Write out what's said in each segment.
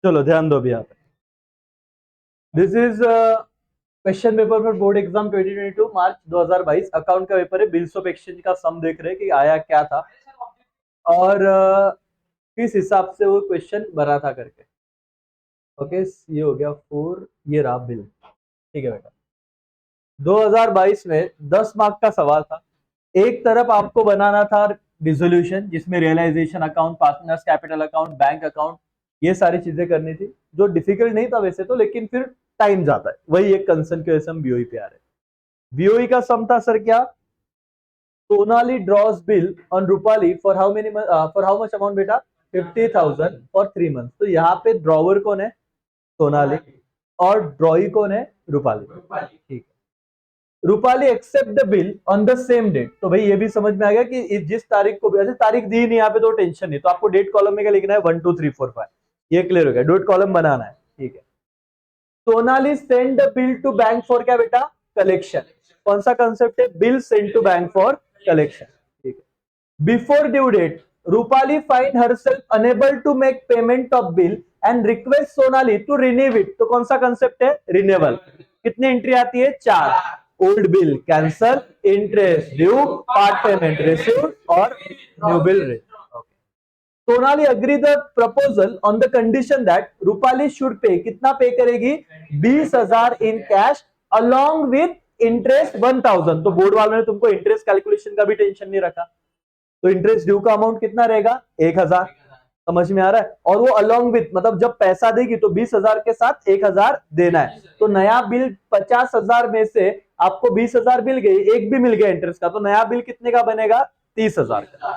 चलो ध्यान दो भी यहाँ पे। This is question paper for board exam 2022 March 2022। Account का पेपर है। बिल्स ऑफ एक्सचेंज का सम देख रहे हैं कि आया क्या था और किस हिसाब से वो क्वेश्चन बना था करके। ओके, ये हो गया 4, ये रहा बिल। ठीक है बेटा, 2022 में 10 मार्क का सवाल था। एक तरफ आपको बनाना था डिसोल्यूशन, जिसमें realisation account, partners capital account, bank account, ये सारी चीजें करनी थी, जो डिफिकल्ट नहीं था वैसे तो, लेकिन फिर टाइम जाता है। वही एक कंसर्न की वजह से हम बीओई पे आ रहे हैं। बीओई का सम था सर क्या? Sonali draws bill on Rupali for how many for how much amount बेटा? 50,000 फॉर 3 मंथ। तो यहाँ पे ड्रॉवर कौन है? सोनाली। और ड्रॉई कौन है? रूपाली। ठीक है। Rupali accept the bill on the same date. तो भाई ये भी समझ में आ गया कि जिस तारीख को, ऐसे तारीख दी नहीं यहाँ पे तो टेंशन नहीं, तो आपको डेट कॉलम में क्या लिखना है? 1 2 3 4 5। ये क्लियर हो गया, डेट कॉलम बनाना है। ठीक है। Sonali send the bill to bank for क्या बेटा? कलेक्शन। कौन सा कंसेप्ट है? Bill send to bank for collection. ठीक है। Before due date Rupali find herself unable to make payment of bill and request Sonali to renew it. तो कौन सा कंसेप्ट है? रिन्यूअल। कितनी एंट्री आती है? 4। Old bill cancel, interest due, part payment received और new bill rate. Sonali agree the proposal on the condition that Rupali should pay. कितना pay करेगी? 20,000 in cash along with interest 1,000। तो बोर्ड वालों ने तुमको इंटरेस्ट कैलकुलेशन का भी टेंशन नहीं रखा। तो इंटरेस्ट ड्यू का अमाउंट कितना रहेगा? 1,000। समझ में आ रहा है? और वो अलोंग विथ, मतलब जब पैसा देगी तो 20,000 के साथ 1,000 देना है। तो नया बिल 50,000 में से आपको 20,000 मिल गई, एक भी मिल गया इंटरेस्ट का, तो नया बिल कितने का बनेगा? 30,000 का।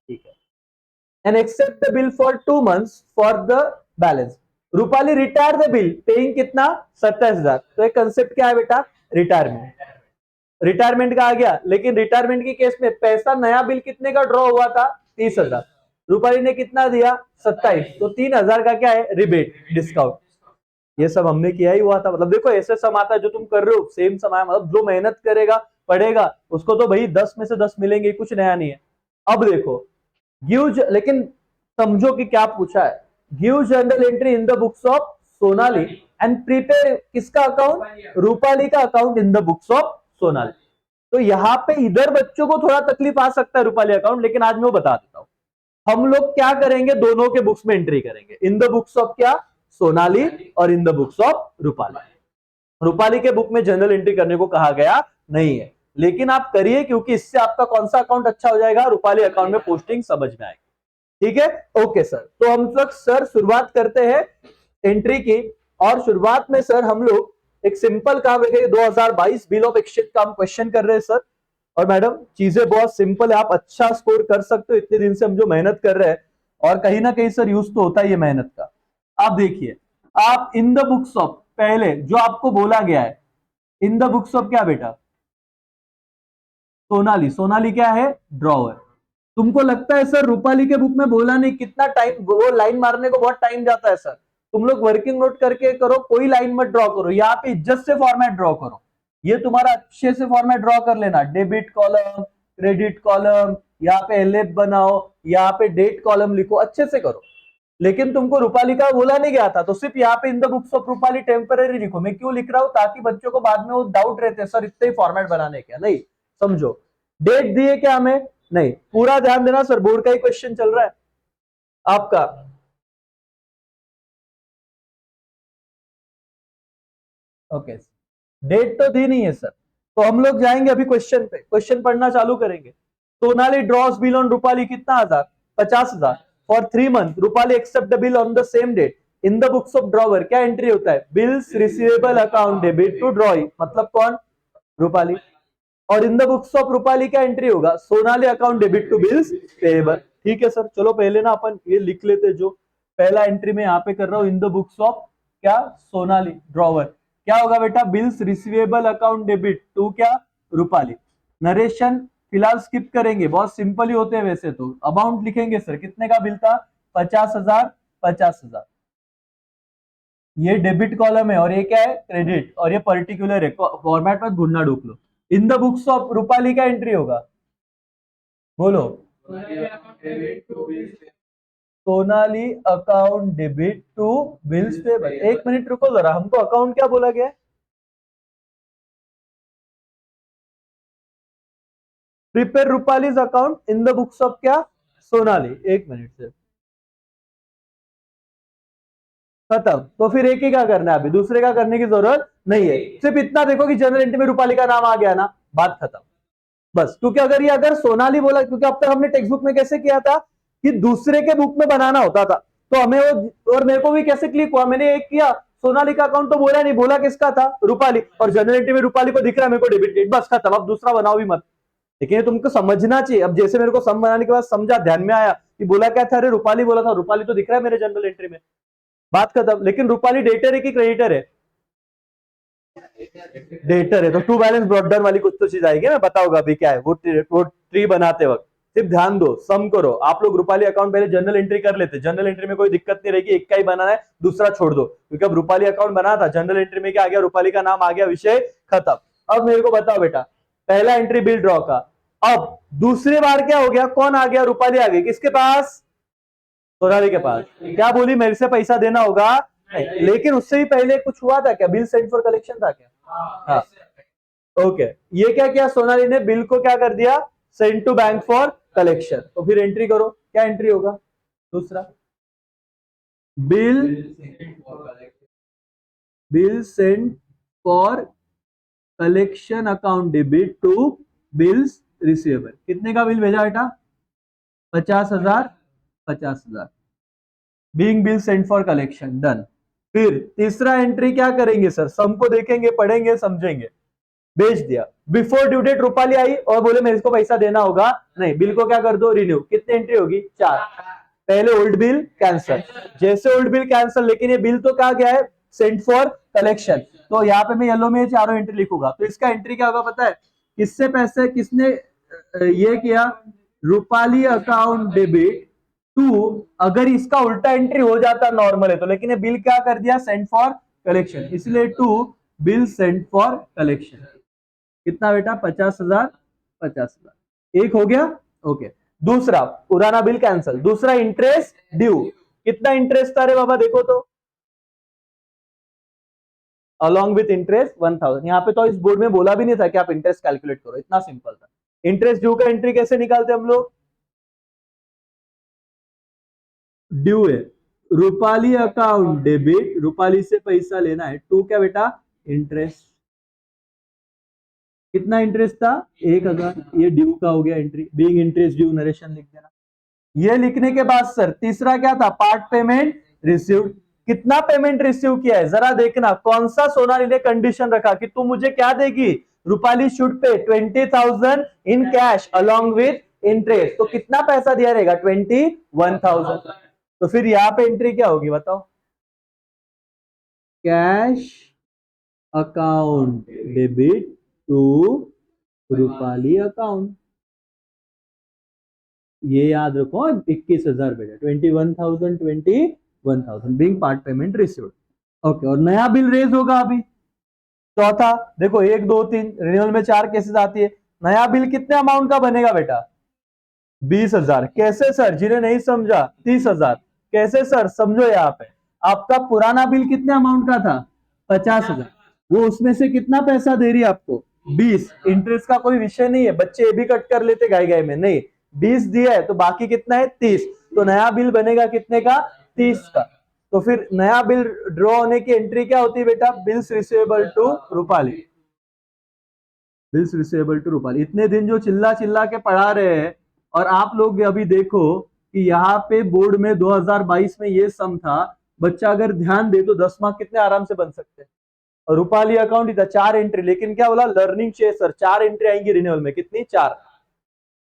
ठीक है। And accept the bill for 2 months for the balance. Rupali retire the bill paying कितना? 27,000। तो एक कंसेप्ट क्या है बेटा? रिटायरमेंट। रिटायरमेंट का आ गया, लेकिन रिटायरमेंट के केस में पैसा नया बिल कितने का ड्रॉ हुआ था? 30,000। रूपाली ने कितना दिया? 27। तो 3,000 का क्या है? Rebate, discount. ये सब हमने किया ही हुआ था। मतलब देखो ऐसे सम आता है जो तुम कर रहे हो, सेम सम आया। मतलब जो मेहनत करेगा पढ़ेगा उसको तो भाई 10 में से 10 मिलेंगे, कुछ नया नहीं है। अब देखो गिव, लेकिन समझो कि क्या पूछा है। Give journal entry in the books of Sonali and prepare किसका अकाउंट? रूपाली का account in the books of Sonali. तो यहाँ पे इधर बच्चों को थोड़ा तकलीफ आ सकता है रूपाली अकाउंट, लेकिन आज मैं वो बता देता हूं। हम लोग क्या करेंगे? दोनों के बुक्स में एंट्री करेंगे, इन द बुक्स ऑफ क्या? सोनाली और in the books of Rupali. Rupali के बुक में जनरल एंट्री करने को कहा गया नहीं है, लेकिन आप करिए, क्योंकि इससे आपका कौन सा अकाउंट अच्छा हो जाएगा? रूपाली अकाउंट में पोस्टिंग समझ में आएगी। ठीक है, ओके सर। तो हम लोग सर शुरुआत करते हैं एंट्री की, और शुरुआत में सर हम लोग एक सिंपल काम रखेंगे। 2022 बिल ऑफ एक्सचेंज का हम क्वेश्चन कर रहे हैं सर। और मैडम चीजें बहुत सिंपल है, आप अच्छा स्कोर कर सकते हो। इतने दिन से हम जो मेहनत कर रहे हैं, और कहीं ना कहीं सर यूज तो होता है ये मेहनत का। आप देखिए, आप इन द बुक्स ऑफ, पहले जो आपको बोला गया है, इन द बुक्स ऑफ क्या बेटा? सोनाली। सोनाली क्या है? ड्रॉवर। तुमको लगता है सर रूपाली के बुक में बोला नहीं? कितना टाइम, वो लाइन मारने को बहुत टाइम जाता है सर। तुम लोग वर्किंग नोट करके करो, कोई लाइन मत ड्रॉ करो, यहाँ पे इज्जत से फॉर्मेट ड्रॉ करो। ये तुम्हारा अच्छे से फॉर्मेट ड्रॉ कर लेना। डेबिट कॉलम, क्रेडिट कॉलम, यहाँ पे एलएफ बनाओ, यहाँ पे डेट कॉलम लिखो, अच्छे से करो। लेकिन तुमको रूपाली का बोला नहीं गया था, तो सिर्फ यहाँ पे इन the books of Rupali temporary लिखो। मैं क्यों लिख रहा हूं? ताकि बच्चों को बाद में वो डाउट रहते हैं, सर इतने ही फॉर्मेट बनाने क्या? नहीं, समझो। डेट दिए क्या हमें? नहीं। पूरा ध्यान देना सर, बोर्ड का ही क्वेश्चन चल रहा है आपका। ओके, डेट तो दी नहीं है सर। तो हम लोग जाएंगे अभी क्वेश्चन पे, क्वेश्चन पढ़ना चालू करेंगे। Sonali draws bill on Rupali कितना? 1,000, 50,000 for 3 month. Rupali accept the bill on the same date. In the books of drawer क्या एंट्री होता है? Bills receivable account debit to drawee, मतलब कौन? रूपाली। और in the books of Rupali क्या एंट्री होगा? Sonali account debit to bills payable. ठीक है सर, चलो पहले ना अपन ये लिख लेते। जो पहला एंट्री में यहाँ पे कर रहा हूं, इन द बुक्स ऑफ क्या? सोनाली ड्रॉवर। क्या होगा बेटा? Bills receivable account debit to क्या? रूपाली। नरेशन फिलहाल स्किप करेंगे, बहुत सिंपल ही होते हैं वैसे तो। अमाउंट लिखेंगे सर, कितने का बिल था? 50,000, 50,000। ये डेबिट कॉलम है और ये क्या है? क्रेडिट। और ये पर्टिकुलर है, फॉर्मेट में ढूंढना ढूंढ लो। In the books of Rupali का एंट्री होगा, बोलो। Sonali account debit to bills payable. एक मिनट रुको जरा, हमको अकाउंट क्या बोला गया है? Prepare Rupali's account in the books of क्या? सोनाली। एक मिनट से खत्म। तो फिर एक ही का करना है, अभी दूसरे का करने की जरूरत नहीं है। सिर्फ इतना देखो कि जनरल एंट्री में रूपाली का नाम आ गया ना, बात खत्म बस। क्योंकि अगर ये अगर सोनाली बोला, क्योंकि अब तक हमने टेक्स्ट बुक में कैसे किया था कि दूसरे के बुक में बनाना होता था, तो हमें वो, और मेरे को भी कैसे क्लिक हुआ, मैंने एक किया सोनाली का अकाउंट तो बोला नहीं, बोला किसका था? रूपाली, और जनरल एंट्री में रूपाली को दिख रहा है मेरे को डेबिट डेट, बस खत्म। अब दूसरा बनाओ भी मत। लेकिन ये तुमको समझना चाहिए। अब जैसे मेरे को सम बनाने के बाद समझा, ध्यान में आया कि बोला क्या था, अरे रूपाली बोला था, रूपाली तो दिख रहा है मेरे जनरल एंट्री में, बात खत्म। लेकिन रूपाली डेटर है कि क्रेडिटर है? डेटर है, तो टू बैलेंस ब्रॉट डाउन वाली कुछ तो चीज आएगी, मैं बताऊंगा अभी क्या है वो ट्री बनाते वक्त। सिर्फ ध्यान दो, सम करो। आप लोग रूपाली अकाउंट पहले जनरल एंट्री कर लेते, जनरल एंट्री में कोई दिक्कत नहीं रहेगी, एक का ही बनाना है, दूसरा छोड़ दो। क्योंकि अब रूपाली अकाउंट बना था, जनरल एंट्री में क्या आ गया, रूपाली का नाम आ गया, विषय खत्म। अब मेरे को बताओ बेटा, पहला एंट्री बिल ड्रॉ का। अब दूसरी बार क्या हो गया, कौन आ गया? रूपाली आ गई, किसके पास? सोनाली के पास। क्या बोली, मेरे से पैसा देना होगा? नहीं। लेकिन उससे भी पहले कुछ हुआ था क्या? बिल सेंड फॉर कलेक्शन था क्या? हाँ, ओके। ये क्या किया सोनाली ने, बिल को क्या कर दिया, send to bank for collection. तो फिर एंट्री करो, क्या एंट्री होगा? दूसरा, bill bill send for collection account debit to bills receivable. कितने का बिल भेजा बेटा? 50,000। 50,000 being bill send for collection, done. फिर तीसरा एंट्री क्या करेंगे सर? सम को देखेंगे, पढ़ेंगे, समझेंगे। भेज दिया। बिफोर ड्यू डेट रूपाली आई और बोले मेरे को पैसा देना होगा, नहीं, बिल को क्या कर दो, रिन्यू। कितनी एंट्री होगी? 4। पहले ओल्ड बिल कैंसल, जैसे ओल्ड बिल कैंसल, लेकिन ये बिल तो क्या गया है, सेंड फॉर कलेक्शन। तो यहाँ पे मैं येलो में चारों एंट्री लिखूंगा। तो इसका एंट्री क्या होगा पता है? किससे पैसे, किसने ये किया, रूपाली अकाउंट डेबिट टू, अगर इसका उल्टा एंट्री हो जाता नॉर्मल है तो, लेकिन ये बिल क्या कर दिया, सेंड फॉर कलेक्शन, इसलिए to bill send for collection. कितना बेटा? 50,000। 50,000 एक हो गया, ओके। दूसरा, पुराना बिल कैंसल। दूसरा, इंटरेस्ट ड्यू। कितना इंटरेस्ट था रे बाबा, देखो तो, अलॉन्ग विथ इंटरेस्ट 1,000। यहाँ पे तो इस बोर्ड में बोला भी नहीं था कि आप इंटरेस्ट कैलकुलेट करो, इतना सिंपल था। इंटरेस्ट ड्यू का एंट्री कैसे निकालते हम लोग? ड्यू है, रूपाली अकाउंट डेबिट, रूपाली से पैसा लेना है, टू क्या बेटा, इंटरेस्ट। कितना इंटरेस्ट था? 1,000। ये ड्यू का हो गया entry, being interest due, narration लिख देना। ये लिखने के बाद सर तीसरा क्या था, पार्ट पेमेंट रिसीव्ड। कितना पेमेंट रिसीव किया है जरा देखना। कौन सा सोनाली ने कंडीशन रखा कि तू मुझे क्या देगी, रूपाली शुड पे 20,000 in cash along with interest. तो कितना पैसा दिया रहेगा, 21,000। तो फिर यहाँ पे एंट्री क्या होगी बताओ, cash account debit to Rupali account. ये याद रखो, 21,000 बेटा, 21,000, 21,000 being part payment received. Okay, और नया बिल रेज होगा अभी। चौथा देखो, 1 2 3 रिन्यूअल में 4 केसेस आती है। नया बिल कितने अमाउंट का बनेगा बेटा? 20,000। कैसे सर, जिन्हें नहीं समझा, 30,000। कैसे सर, समझो। यहाँ पे आपका पुराना बिल कितने अमाउंट का था? 50,000। वो उसमें से कितना पैसा दे रही है आपको? 20। इंटरेस्ट का कोई विषय नहीं है, बच्चे ये भी कट कर लेते गाय गाय में, नहीं, 20 दिया है तो बाकी कितना है, 30। तो नया बिल बनेगा कितने का, 30 का। तो फिर नया बिल ड्रॉ होने की एंट्री क्या होती है बेटा, bills receivable to Rupali. Bills receivable to Rupali. इतने दिन जो चिल्ला चिल्ला के पढ़ा रहे हैं, और आप लोग अभी देखो कि यहाँ पे बोर्ड में 2022 में ये सम था, बच्चा अगर ध्यान दे तो 10 मार्क कितने आराम से बन सकते हैं। और रूपाली अकाउंट ही था, 4 एंट्री, लेकिन क्या बोला, लर्निंग चाहिए सर, 4 एंट्री आएंगी रिन्यूअल में, कितनी, 4।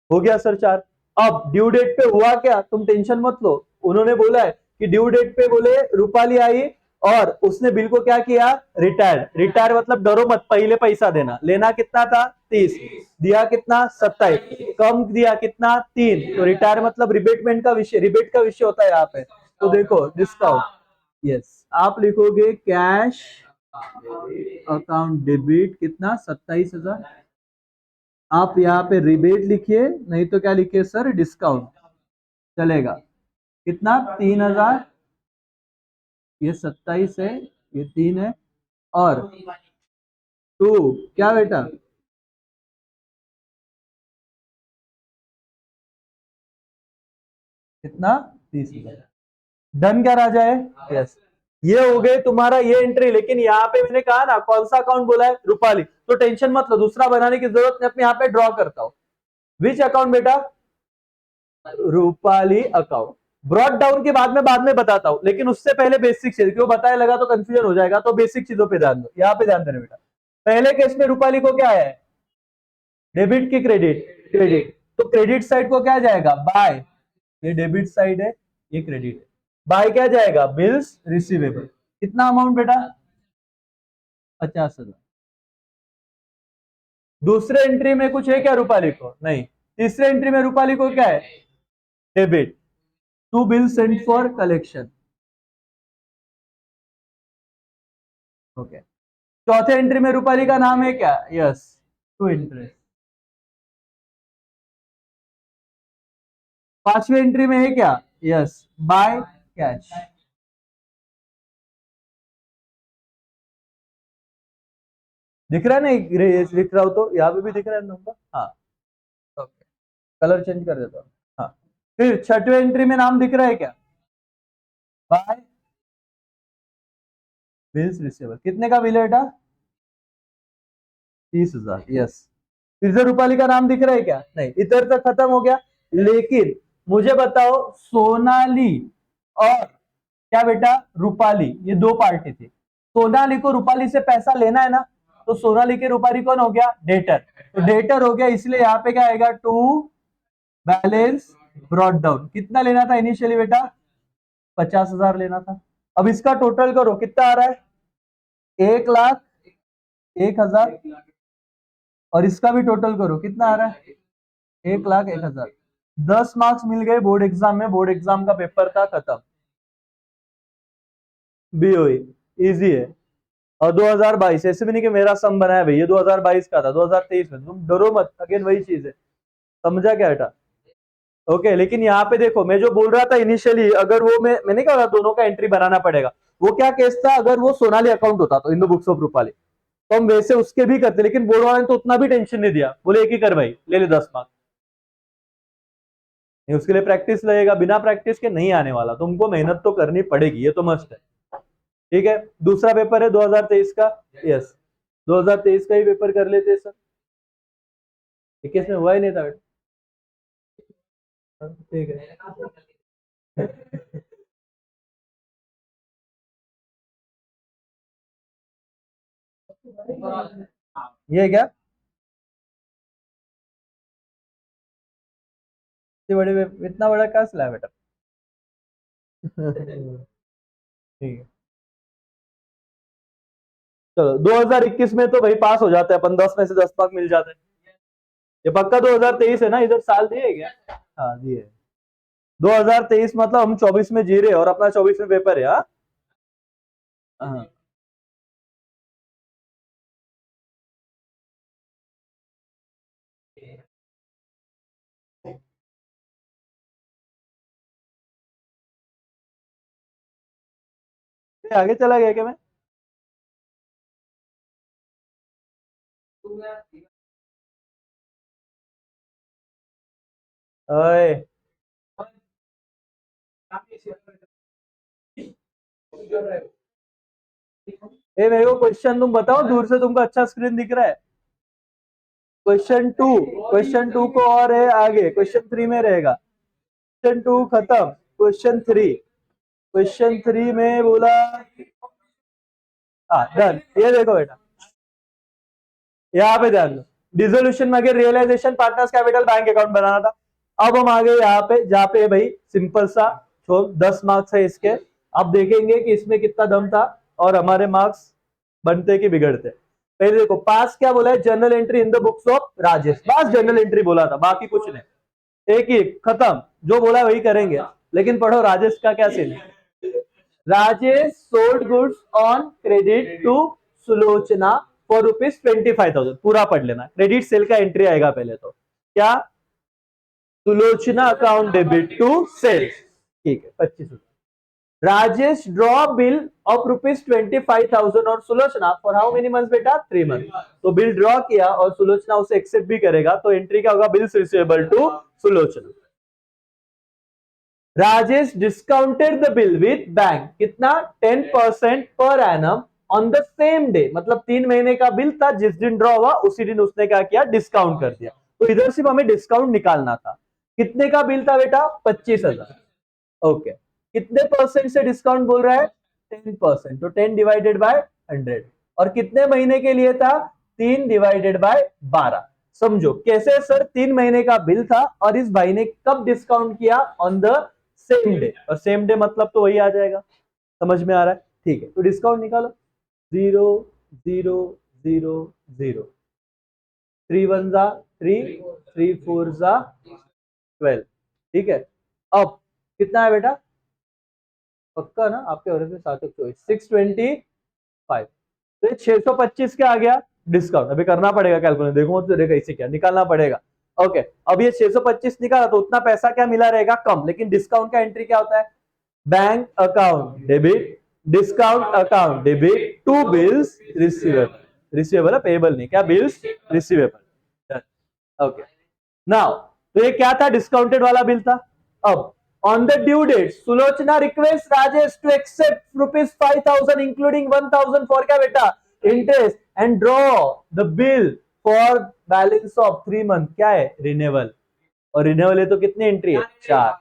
हो गया सर 4। अब ड्यू डेट पे हुआ क्या, तुम टेंशन मत लो। उन्होंने बोला है कि ड्यू डेट पे बोले रूपाली आई और उसने बिल को क्या किया, रिटायर। रिटायर मतलब डरो मत, पहले पैसा देना। लेना कितना था, 30। दिया कितना, 27। कम दिया कितना, 3। तो रिटायर मतलब रिबेटमेंट का विषय, रिबेट का विषय होता है यहाँ पे। तो देखो डिस्काउंट, यस, आप लिखोगे कैश अकाउंट डेबिट कितना, 27,000। आप यहाँ पे रिबेट लिखिए, नहीं तो क्या लिखिए सर, डिस्काउंट, चलेगा। कितना 3000, ये 27 है, ये 3 है, और 2 क्या बेटा, कितना 30,000। डन क्या राजा है? यस। ये हो गए तुम्हारा ये एंट्री, लेकिन यहाँ पे मैंने कहा ना कौन सा अकाउंट बोला है, रूपाली, तो टेंशन मत लो, दूसरा बनाने की जरूरत नहीं, अपने यहाँ पे ड्रॉ करता हूं। विच अकाउंट बेटा? रूपाली अकाउंट। ब्रॉड डाउन के बाद में बताता हूं, लेकिन उससे पहले बेसिक चीज, क्यों बताया लगा तो कंफ्यूजन हो जाएगा, तो बेसिक चीजों पे ध्यान दो, यहाँ पे ध्यान देना बेटा। पहले केस में रूपाली को क्या है, डेबिट की क्रेडिट? क्रेडिट। तो क्रेडिट साइड को क्या जाएगा, बाय, ये डेबिट साइड है, ये क्रेडिट है, बाय क्या जाएगा, बिल्स रिसीवेबल। कितना अमाउंट बेटा, 50,000। दूसरे एंट्री में कुछ है क्या रूपाली को? नहीं। तीसरे एंट्री में रूपाली को क्या है, debit, to bill sent for collection. Okay. चौथे एंट्री में रूपाली का नाम है क्या, यस, टू इंटरेस्ट। पांचवी एंट्री में है क्या, यस, बाय कैश। दिख रहा है ना, लिख रहा हूं तो यहाँ पे भी दिख रहा है नंबर, हाँ। ओके, कलर चेंज कर देता हूँ। हाँ, फिर छठवें एंट्री में नाम दिख रहा है क्या, बाय बिल्स रिसीवर। कितने का बिल है बेटा, 30,000, यस। फिर से रूपाली का नाम दिख रहा है क्या, नहीं, इधर तक खत्म हो गया। लेकिन मुझे बताओ, सोनाली और क्या बेटा, रूपाली, ये दो पार्टी थी। सोनाली को रूपाली से पैसा लेना है ना, तो सोनाली के रूपाली कौन हो गया, डेटर। तो डेटर हो गया, इसलिए यहाँ पे क्या आएगा, टू बैलेंस ब्रॉड डाउन। कितना लेना था इनिशियली बेटा, 50,000 लेना था। अब इसका टोटल करो, कितना आ रहा है, 1,01,000, और इसका भी टोटल करो, कितना आ रहा है, 1,01,000। 10 मार्क्स मिल गए बोर्ड एग्जाम में, बोर्ड एग्जाम का पेपर था खत्म। बीओई इजी है। और 2022, ऐसे भी नहीं कि मेरा सम बना है भाई, ये 2022 का था, 2023 में, तुम डरो मत, अगेन वही चीज है, समझा क्या बेटा? ओके, लेकिन यहाँ पे देखो, मैं जो बोल रहा था इनिशियली, अगर वो मैंने क्या बोला, दोनों का एंट्री बनाना पड़ेगा। वो क्या केस था, अगर वो सोनाली अकाउंट होता तो इन द बुक्स ऑफ रूपाली, तो हम वैसे उसके भी करते, लेकिन बोर्ड वाले ने तो उतना भी टेंशन नहीं दिया, बोले एक ही कर भाई, ले ले 10 मार्क्स। उसके लिए प्रैक्टिस लगेगा, बिना प्रैक्टिस के नहीं आने वाला, तुमको मेहनत तो करनी पड़ेगी, ये तो मस्त है। ठीक है, दूसरा पेपर है 2023 का, यस, 2023 का ही पेपर कर लेते हैं सर, 21 में हुआ ही नहीं था बेटा। ठीक है। ये क्या, इतनी बड़ी, इतना बड़ा क्या सिला है बेटा? ठीक है, चलो 2021 में तो भाई पास हो जाते हैं अपन, 10 में से 10 मार्क मिल जाते हैं। ये पक्का 2023 है ना, इधर साल दिए क्या? हाँ दिए। 2023 मतलब हम 24 में जी रहे हैं, और अपना 24 में पेपर है, हाँ। हाँ। ये आगे चला गया क्या मैं? ओए, ये मेरे को क्वेश्चन तुम बताओ, दूर से तुमको अच्छा स्क्रीन दिख रहा है? क्वेश्चन टू, क्वेश्चन टू को और है आगे, क्वेश्चन थ्री में रहेगा। क्वेश्चन टू खत्म, क्वेश्चन थ्री, क्वेश्चन थ्री में बोला, हाँ डन। ये देखो बेटा, यहाँ पे ध्यान दो, डिसोल्यूशन में realisation partners capital bank account बनाना था। अब हम आ गए यहाँ पे, जहाँ पे भाई सिंपल सा, तो 10 मार्क्स है इसके। अब देखेंगे कि इसमें कितना दम था, और हमारे मार्क्स बनते कि बिगड़ते। पहले देखो, पास क्या बोला है, general entry in the books of Rajesh, बस जनरल एंट्री बोला था, बाकी कुछ नहीं, एक ही खत्म, जो बोला वही करेंगे। लेकिन पढ़ो राजेश का क्या सीन है। Rajesh sold goods on credit to Sulochana for ₹25,000, पूरा पढ़ लेना, क्रेडिट सेल का एंट्री आएगा पहले तो, क्या, Sulochana account debit to sales, ठीक है 25,000। राजेश ड्रॉ बिल ऑफ ₹25,000 और Sulochana for how many months बेटा 3 मंथ। तो बिल ड्रॉ किया और सुलोचना उसे एक्सेप्ट भी करेगा, तो एंट्री क्या होगा, bills receivable to Sulochana. Rajesh discounted the bill with bank, कितना 10% पर annum on the same day, मतलब 3 महीने का बिल था, जिस दिन ड्रॉ हुआ उसी दिन उसने क्या किया, डिस्काउंट कर दिया। तो इधर सिर्फ हमें डिस्काउंट निकालना था। कितने का बिल था बेटा, 25,000। ओके, कितने परसेंट से डिस्काउंट बोल रहा है, 10%, तो 10 डिवाइडेड बाय 100। और कितने महीने के लिए था, 3 डिवाइडेड बाय 12। समझो कैसे सर, 3 महीने का बिल था और इस भाई ने कब डिस्काउंट किया, ऑन द सेम डे, और सेम डे मतलब तो वही आ जाएगा। समझ में आ रहा है, ठीक है, तो डिस्काउंट निकालो। 0 0 0 0, 3 1 जा 3, 3 4 जा 12। ठीक है, अब कितना है बेटा, पक्का ना, आपके और से 625। तो ये 625 क्या आ गया, डिस्काउंट। अभी करना पड़ेगा कैलकुलेशन, देखो तो कैसे क्या निकालना पड़ेगा। ओके, अब ये 625 निकाला तो उतना पैसा क्या मिला रहेगा, कम, लेकिन डिस्काउंट का एंट्री क्या होता है, bank account debit, discount account debit to bills receivable. Receivable है, पेएबल नहीं, क्या बिल्स रिसीवेबल। ओके, नाउ तो ये क्या था, डिस्काउंटेड वाला बिल था। अब on the due date Sulochana request Rajesh to accept ₹5,000 including 1,000 for क्या बेटा, interest, and draw the bill for balance of 3 month, क्या है, रिन्यूअल। और रिन्यूअल है तो कितनी एंट्री है, 4।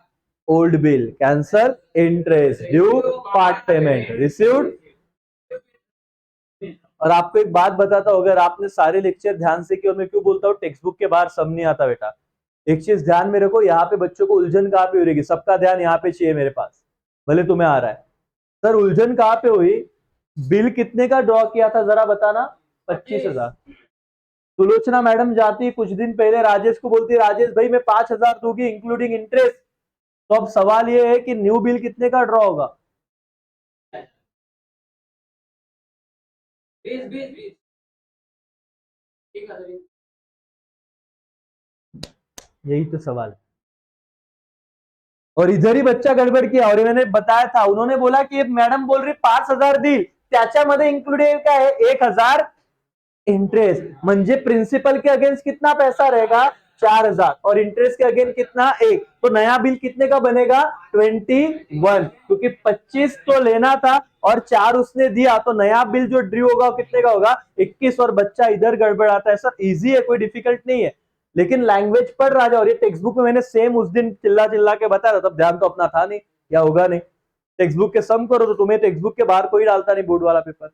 Old bill cancel, interest due, part payment received. और आपको एक बात बताता हूं, अगर आपने सारे लेक्चर ध्यान से किए, और मैं क्यों बोलता हूँ टेक्स्ट बुक के बाहर सब नहीं आता बेटा। एक चीज ध्यान में रखो, यहाँ पे बच्चों को उलझन कहाँ पे हो रही, सबका ध्यान यहाँ पे चाहिए मेरे पास, भले तुम्हें आ रहा है। सर उलझन कहाँ पे हुई, बिल कितने का ड्रॉ किया था जरा बताना, 25,000। सुलोचना मैडम जाती कुछ दिन पहले राजेश को बोलती, राजेश भाई मैं 5,000 दूंगी इंक्लूडिंग इंटरेस्ट। तो अब सवाल ये है कि न्यू बिल कितने का ड्रॉ होगा, 20 यही तो सवाल है। और इधर ही बच्चा गडबड किया, और मैंने बताया था, उन्होंने बोला कि मैडम बोल रही 5,000 दिल, त्याच्यामध्ये इन्क्लुडेड काय आहे, 1,000 इंटरेस्ट, म्हणजे प्रिंसिपल के अगेंस्ट कितना पैसा रहेगा, 4,000, और इंटरेस्ट के अगेंस्ट कितना, 1। तो नया बिल कितने का बनेगा, 21, क्योंकि 25 तो लेना था और 4 उसने दिया, तो नया बिल जो ड्यू होगा कितने का होगा, 21। और बच्चा इधर गड़बड़ाता है, सर इजी है, कोई डिफिकल्ट नहीं है, लेकिन लैंग्वेज पढ़ रहा है। और ये टेक्स्ट बुक में मैंने सेम उस दिन चिल्ला चिल्ला के बताया था, तब ध्यान तो अपना था नहीं, या होगा नहीं। टेक्स्ट बुक के सम करो तो तुम्हें टेक्स्ट बुक के बाहर कोई डालता नहीं बोर्ड वाला पेपर।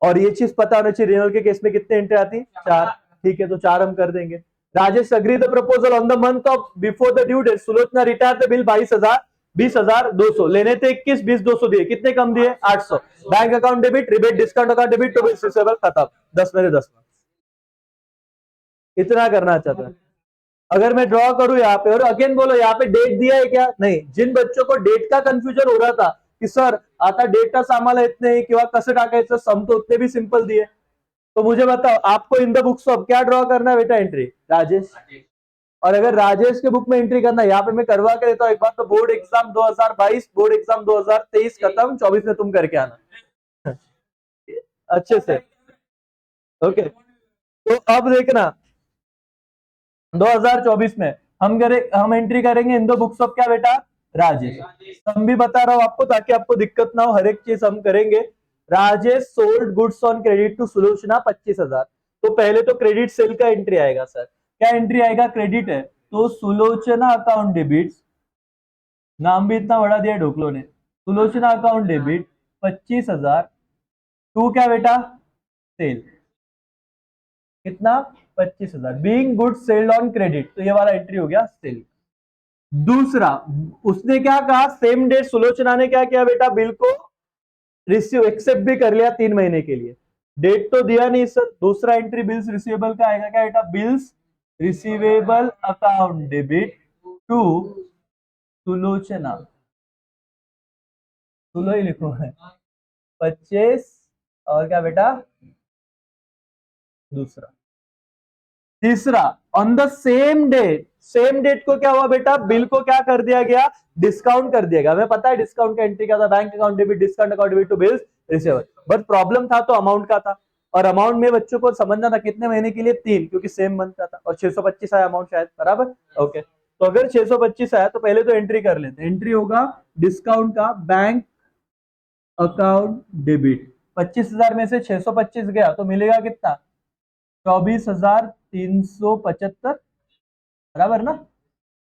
और ये चीज पता होना चाहिए, रिन्यूअल के केस में कितने एंट्री आती, 4। ठीक है, तो 4 हम कर देंगे। Rajesh agree the proposal on the month of before the due date, Sulochana retire the bill 22,200 लेने थे, 21, 20,200 दिए, कितने कम दिए, 800। Bank account debit, rebate discount account debit to bills receivable, खत्म, 10 में से 10। इतना करना चाहता है। अगर मैं ड्रॉ करूं यहाँ पे, और अगेन बोलो यहाँ पे डेट दिया है क्या, नहीं। जिन बच्चों को डेट का कंफ्यूजन हो रहा था कि सर आता डेटच आम्हाला येत नाही किंवा कसं टाकायचं, सम तो उतने भी सिंपल दिए, तो मुझे बताओ आपको इन द बुक्स ऑफ क्या ड्रॉ करना है बेटा, एंट्री राजेश। और अगर राजेश के बुक में एंट्री करना, यहाँ पे मैं करवा के देता हूँ एक बार, तो बोर्ड एग्जाम 2022, बोर्ड एग्जाम 2023 खत्म, 24 में तुम करके आना अच्छे से। ओके, तो अब देखना 2024 में हम एंट्री करेंगे इन दो बुक्स ऑफ क्या बेटा, राजेश। हम भी बता रहा हूं आपको ताकि आपको दिक्कत ना हो, हर एक चीज हम करेंगे। Rajesh sold goods on credit to Sulochana 25,000। तो पहले तो क्रेडिट सेल का एंट्री आएगा सर, क्या एंट्री आएगा, क्रेडिट है तो सुलोचना अकाउंट डेबिट, नाम भी इतना बड़ा दिया ढोकलो ने, सुलोचना अकाउंट डेबिट 25,000 टू क्या बेटा, सेल, कितना, 25,000, being good sailed on credit, तो ये वाला एंट्री हो गया सेल। दूसरा, उसने क्या कहा, सेम डेट सुलोचना ने क्या किया बेटा, बिल को रिसीव एक्सेप्ट भी कर लिया 3 महीने के लिए, डेट तो दिया नहीं सर। दूसरा एंट्री बिल्स रिसीवेबल का आएगा, क्या बेटा, bills receivable account debit to Sulochana, Sulo ही लिखो है, 25, और क्या बेटा, दूसरा तीसरा, ऑन द सेम डेट को क्या हुआ बेटा, बिल को क्या कर दिया गया, डिस्काउंट कर दिया गया। हमें पता है डिस्काउंट का एंट्री क्या था, bank account debit, discount account debit to bills receivable. But problem था तो अमाउंट का था, और अमाउंट में बच्चों को समझना था कितने महीने के लिए, 3, क्योंकि सेम मंथ का था, और 625 आया अमाउंट शायद, बराबर। ओके, तो अगर 625 आया तो पहले तो एंट्री कर लेते, एंट्री होगा डिस्काउंट का बैंक अकाउंट डेबिट। 25,000 में से 625 गया तो मिलेगा कितना, 24,375, बराबर ना।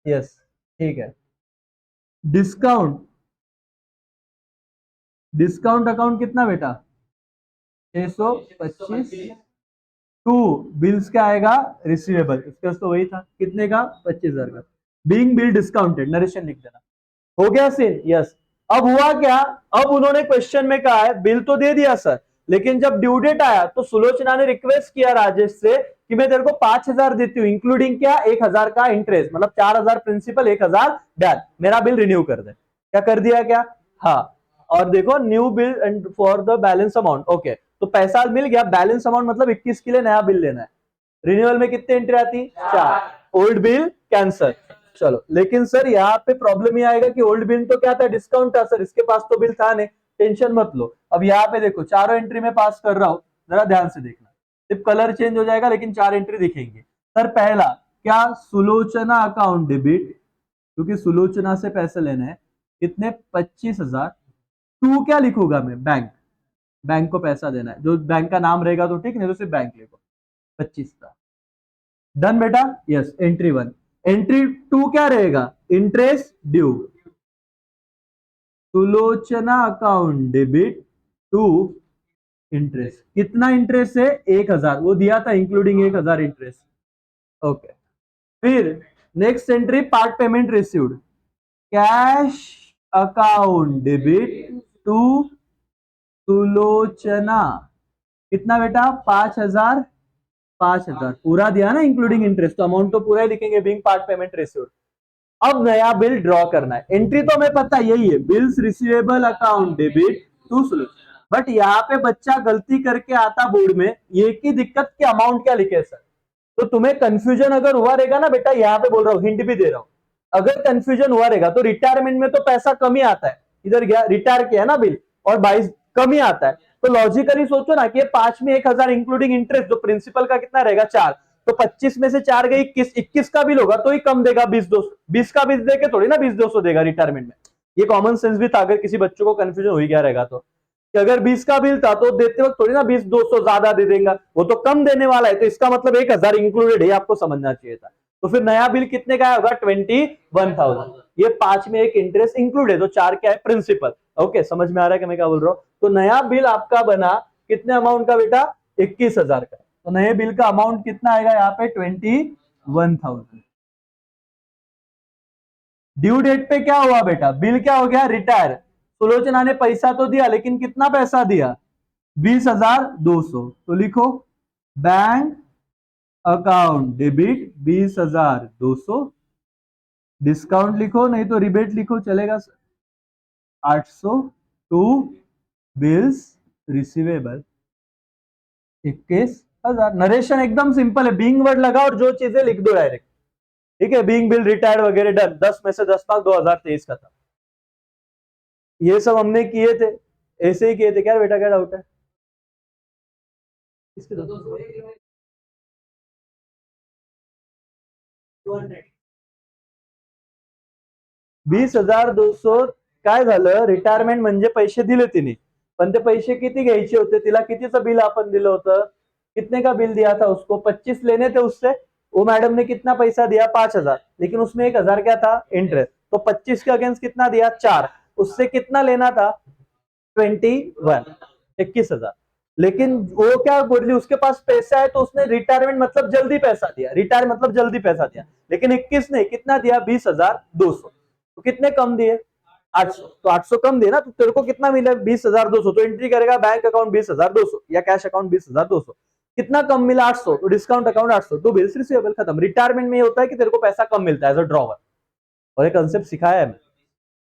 यस, ठीक है। डिस्काउंट डिस्काउंट अकाउंट कितना बेटा, 625 टू बिल्स क्या आएगा, रिसीवेबल, इसके पास तो वही था, कितने का, 25,000 का। बीइंग बिल डिस्काउंटेड, नरेशन लिख देना। हो गया सीन, यस। अब हुआ क्या, अब उन्होंने क्वेश्चन में कहा है बिल तो दे दिया सर, लेकिन जब ड्यू डेट आया तो सुलोचना ने रिक्वेस्ट किया राजेश से कि मैं तेरे को 5,000 देती हूँ, इंक्लूडिंग क्या, 1,000 का इंटरेस्ट, मतलब 4,000 प्रिंसिपल, 1,000 ब्याज, मेरा बिल रिन्यू कर दे। क्या कर दिया क्या, हाँ। और देखो new bill and for the balance amount, okay, तो पैसा मिल गया, बैलेंस अमाउंट मतलब 21 के लिए नया बिल लेना है। रिन्यूअल में कितने एंट्री आती, 4, ओल्ड बिल कैंसल। चलो, लेकिन सर यहाँ पे प्रॉब्लम ये आएगा कि ओल्ड बिल तो क्या था, डिस्काउंट था सर, इसके पास तो बिल था नहीं, टेंशन मत लो। अब यहाँ पे देखो चारों एंट्री में पास कर रहा हूं, जरा ध्यान से देखना, सिर्फ कलर चेंज हो जाएगा लेकिन 4 एंट्री दिखेंगे। सर पहला क्या, सुलोचना अकाउंट डेबिट, क्योंकि सुलोचना से पैसे लेने हैं, कितने, 25,000। टू क्या लिखूंगा मैं, बैंक, बैंक को पैसा देना है, जो बैंक का नाम रहेगा तो ठीक, नहीं तो सिर्फ बैंक लिखो, 25 का। डन बेटा, यस, एंट्री 1। एंट्री 2 क्या रहेगा, interest due, Sulochana account debit to interest, कितना इंटरेस्ट है, 1,000, वो दिया था इंक्लूडिंग 1,000 इंटरेस्ट। ओके, फिर next entry, part payment received, cash account debit to Sulochana, कितना बेटा, 5,000, 5,000 पूरा दिया ना इंक्लूडिंग इंटरेस्ट, तो अमाउंट तो पूरा ही लिखेंगे, बीइंग पार्ट पेमेंट रिसीव्ड। अब नया बिल ड्रॉ करना है, एंट्री तो हमें पता यही है, bills receivable account debit to Sulochana. But यहाँ पे बच्चा गलती करके आता बोर्ड में, ये की दिक्कत कि अमाउंट क्या लिखे सर, तो तुम्हें कंफ्यूजन अगर हुआ रहेगा ना बेटा, यहाँ पे बोल रहा हूँ, हिंट भी दे रहा हूँ, अगर कंफ्यूजन हुआ रहेगा तो रिटायरमेंट में तो पैसा कम ही आता है, इधर गया रिटायर किया ना बिल, और 22 कम ही आता है, तो लॉजिकली सोचो ना कि 5 में 1,000 इंक्लूडिंग इंटरेस्ट, जो प्रिंसिपल का कितना रहेगा, 4, तो 25 में से 4 गए 21, 21 का बिल होगा तो ही कम देगा, 20,200, 20 का बिल देके थोड़ी ना 20,200 देगा रिटायरमेंट में। ये कॉमन सेंस भी था, अगर किसी बच्चों को कंफ्यूजन हो ही गया रहेगा तो, कि अगर 20 का बिल था तो देते वक्त थोड़ी ना 20,200 ज्यादा दे देगा, वो तो कम देने वाला है, तो इसका मतलब 1,000 इंक्लूडेड है, आपको समझना चाहिए था। तो फिर नया बिल कितने का होगा, 21,000, ये 5 में एक इंटरेस्ट इंक्लूड है, तो 4 क्या है, प्रिंसिपल। ओके, समझ में आ रहा है कि मैं क्या बोल रहा हूँ। तो नया बिल आपका बना कितने अमाउंट का बेटा, 21,000 का, तो नए बिल का अमाउंट कितना आएगा यहाँ पे, 21,000। ड्यू डेट पे क्या हुआ बेटा, बिल क्या हो गया, रिटायर, सुलोचना ने पैसा तो दिया लेकिन कितना पैसा दिया, 20,200, तो लिखो बैंक अकाउंट डेबिट 20,200, डिस्काउंट लिखो नहीं तो रिबेट लिखो चलेगा, 800 टू बिल्स रिसीवेबल 21,000। नरेशन एकदम सिंपल है, बीइंग वर्ड लगा और जो चीजें लिख दो डायरेक्ट, ठीक है, बीइंग बिल रिटायर्ड वगैरह डन, 10 में से 10 मार्क्स, 2023 का था, ये सब हमने किए थे, ऐसे ही किए थे। क्या बेटा, क्या डाउट है इसके, 20,200 काय झालं, रिटायरमेंट म्हणजे पैसे दिले तिने, पण ते पैसे किती घ्यायचे होते, तिला कितीचं बिल आपण दिलं होतं, कितने का बिल दिया था उसको, 25 लेने थे उससे, वो मैडम ने कितना पैसा दिया, 5,000, लेकिन उसमें 1,000 क्या था, इंटरेस्ट, तो 25 के अगेंस्ट कितना दिया, 4, उससे कितना लेना था, 21,000, लेकिन वो क्या बोली, उसके पास पैसा है तो उसने रिटायरमेंट मतलब जल्दी पैसा दिया, रिटायर मतलब जल्दी पैसा दिया, लेकिन 21 ने कितना दिया, 20,200, तो कितने कम दिए, 800, तो 800 कम दिए ना, तो तेरे को कितना मिला, 20,200, तो एंट्री करेगा बैंक अकाउंट 20,200 या कैश अकाउंट 20,200, कितना कम मिला, 800, तो डिस्काउंट अकाउंट 800, तो बिल्स रिसीवेबल खत्म। रिटायरमेंट में ये होता है कि तेरे को पैसा कम मिलता है एज अ ड्रॉवर, और ये कंसेप्ट सिखाया है,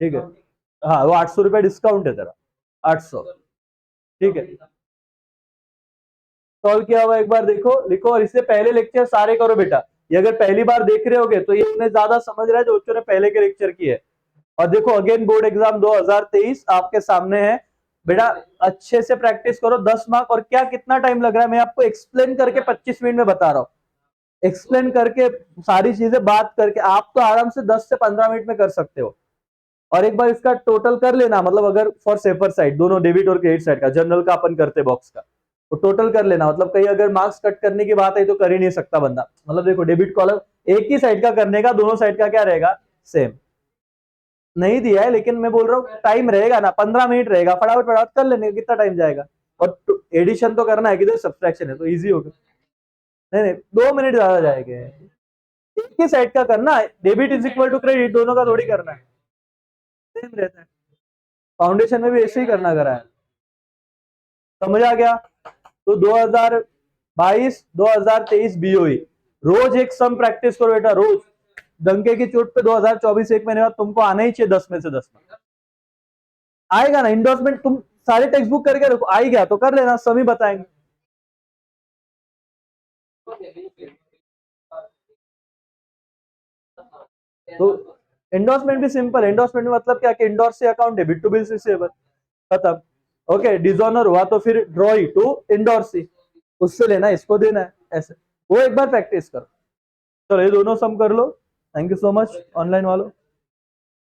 ठीक है, हाँ, वो 800 रुपए डिस्काउंट है तेरा, 800, ठीक है। सॉल्व किया हुआ एक बार देखो, लिखो, और इससे पहले लेक्चर सारे करो बेटा। ये अगर पहली बार देख रहे होगे तो ये उन्हें ज्यादा समझ रहा है जो बच्चों ने पहले के लेक्चर किए। और देखो अगेन बोर्ड एग्जाम 2023 आपके सामने है बेटा, अच्छे से प्रैक्टिस करो। 10 मार्क, और क्या कितना टाइम लग रहा है मैं आपको एक्सप्लेन करके 25 मिनट में बता रहा हूँ, एक्सप्लेन करके सारी चीजें बात करके आप तो आराम से 10 से 15 मिनट में कर सकते हो। और एक बार इसका टोटल कर लेना, मतलब अगर फॉर सेफर साइड दोनों डेबिट और क्रेडिट साइड का, जनरल का अपन करते बॉक्स का, तो टोटल कर लेना, मतलब कहीं अगर मार्क्स कट करने की बात है तो कर ही नहीं सकता बंदा। मतलब देखो डेबिट कॉलम एक ही साइड का करने का, दोनों साइड का क्या रहेगा, सेम। नहीं दिया है लेकिन मैं बोल रहा हूँ टाइम रहेगा ना, 15 मिनट रहेगा, फटाफट फटाफट कर लेने, कितना टाइम जाएगा। और एडिशन तो करना है, किधर सब्सट्रैक्शन है तो इजी होगा। नहीं नहीं 2 मिनट ज्यादा जाएंगे। एक ही साइड का करना है, debit is equal to credit, दोनों का थोड़ी करना है, सेम रहता है। फाउंडेशन में भी ऐसे ही करना करा है, समझ आ गया। तो 2022 2023 बीओई रोज एक सम प्रैक्टिस करो बेटा, रोज। डंके की चोट पे 2024 एक महीने बाद तुमको आना ही चाहिए 10 में से 10 आएगा ना। इंडोर्समेंट तुम सारे टेक्स्ट बुक करके रखो, आ ही गया तो कर लेना, सभी बताएंगे। तो एंडोर्समेंट भी सिंपल है। एंडोर्समेंट में मतलब क्या कि इंडोर्स से account debit to bills receivable, खत्म। ओके, डिसऑनर हुआ तो फिर ड्रॉई टू इंडोर्सी, उससे लेना इसको देना है, ऐसे। वो एक बार प्रैक्टिस करो। चलो ये दोनों सम कर लो। Thank you so much online वालों।